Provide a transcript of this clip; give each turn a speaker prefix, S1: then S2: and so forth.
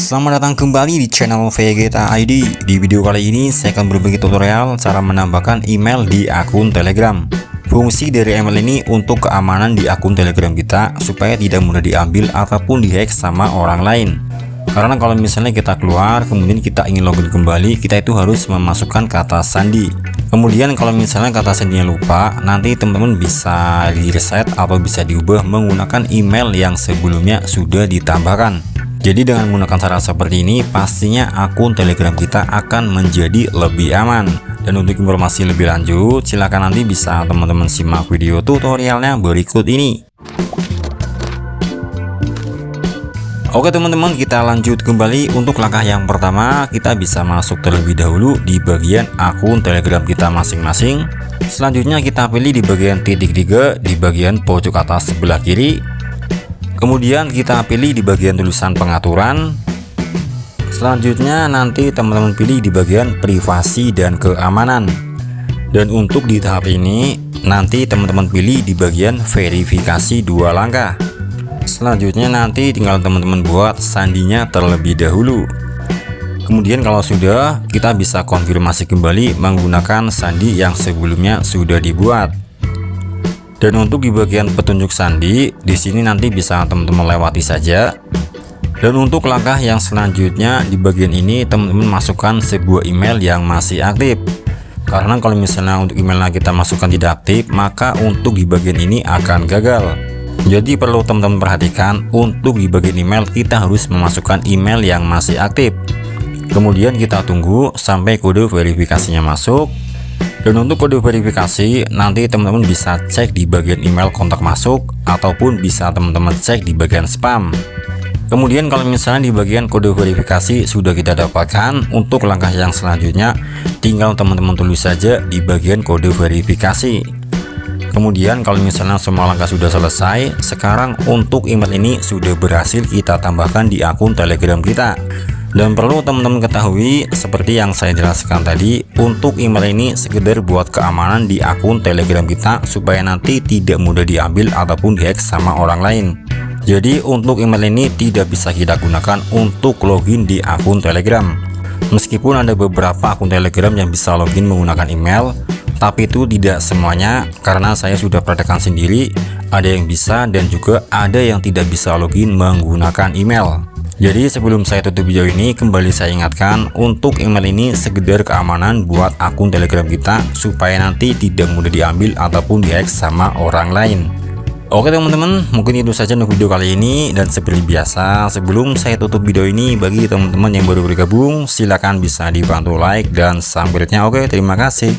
S1: Selamat datang kembali di channel Vegeta ID. Di video kali ini saya akan berbagi tutorial cara menambahkan email di akun Telegram. Fungsi dari email ini untuk keamanan di akun Telegram kita supaya tidak mudah diambil ataupun dihack sama orang lain. Karena kalau misalnya kita keluar kemudian kita ingin login kembali, kita itu harus memasukkan kata sandi. Kemudian kalau misalnya kata sandinya lupa, nanti teman-teman bisa di reset atau bisa diubah menggunakan email yang sebelumnya sudah ditambahkan. Jadi dengan menggunakan cara seperti ini pastinya akun Telegram kita akan menjadi lebih aman. Dan untuk informasi lebih lanjut silahkan nanti bisa teman-teman simak video tutorialnya berikut ini. Oke teman-teman, kita lanjut kembali. Untuk langkah yang pertama kita bisa masuk terlebih dahulu di bagian akun Telegram kita masing-masing. Selanjutnya kita pilih di bagian titik 3 di bagian pojok atas sebelah kiri. Kemudian kita pilih di bagian tulisan pengaturan. Selanjutnya nanti teman-teman pilih di bagian privasi dan keamanan. Dan untuk di tahap ini nanti teman-teman pilih di bagian verifikasi 2 langkah. Selanjutnya nanti tinggal teman-teman buat sandinya terlebih dahulu. Kemudian kalau sudah, kita bisa konfirmasi kembali menggunakan sandi yang sebelumnya sudah dibuat. Dan untuk di bagian petunjuk sandi, di sini nanti bisa teman-teman lewati saja. Dan untuk langkah yang selanjutnya di bagian ini teman-teman masukkan sebuah email yang masih aktif. Karena kalau misalnya untuk emailnya kita masukkan tidak aktif, maka untuk di bagian ini akan gagal. Jadi perlu teman-teman perhatikan, untuk di bagian email kita harus memasukkan email yang masih aktif. Kemudian kita tunggu sampai kode verifikasinya masuk. Dan untuk kode verifikasi nanti teman-teman bisa cek di bagian email kontak masuk ataupun bisa teman-teman cek di bagian spam. Kemudian kalau misalnya di bagian kode verifikasi sudah kita dapatkan, untuk langkah yang selanjutnya tinggal teman-teman tulis saja di bagian kode verifikasi. Kemudian kalau misalnya semua langkah sudah selesai, sekarang untuk email ini sudah berhasil kita tambahkan di akun Telegram kita. Dan perlu teman-teman ketahui seperti yang saya jelaskan tadi, untuk email ini sekedar buat keamanan di akun Telegram kita supaya nanti tidak mudah diambil ataupun dihack sama orang lain. Jadi untuk email ini tidak bisa kita gunakan untuk login di akun Telegram. Meskipun ada beberapa akun Telegram yang bisa login menggunakan email, tapi itu tidak semuanya, karena saya sudah praktekkan sendiri. Ada yang bisa dan juga ada yang tidak bisa login menggunakan email. Jadi sebelum saya tutup video ini, kembali saya ingatkan, untuk email ini sekedar keamanan buat akun Telegram kita supaya nanti tidak mudah diambil ataupun dihack sama orang lain. Oke teman-teman, mungkin itu saja untuk video kali ini. Dan seperti biasa, sebelum saya tutup video ini, bagi teman-teman yang baru bergabung silahkan bisa dibantu like dan subscribe-nya. Oke, terima kasih.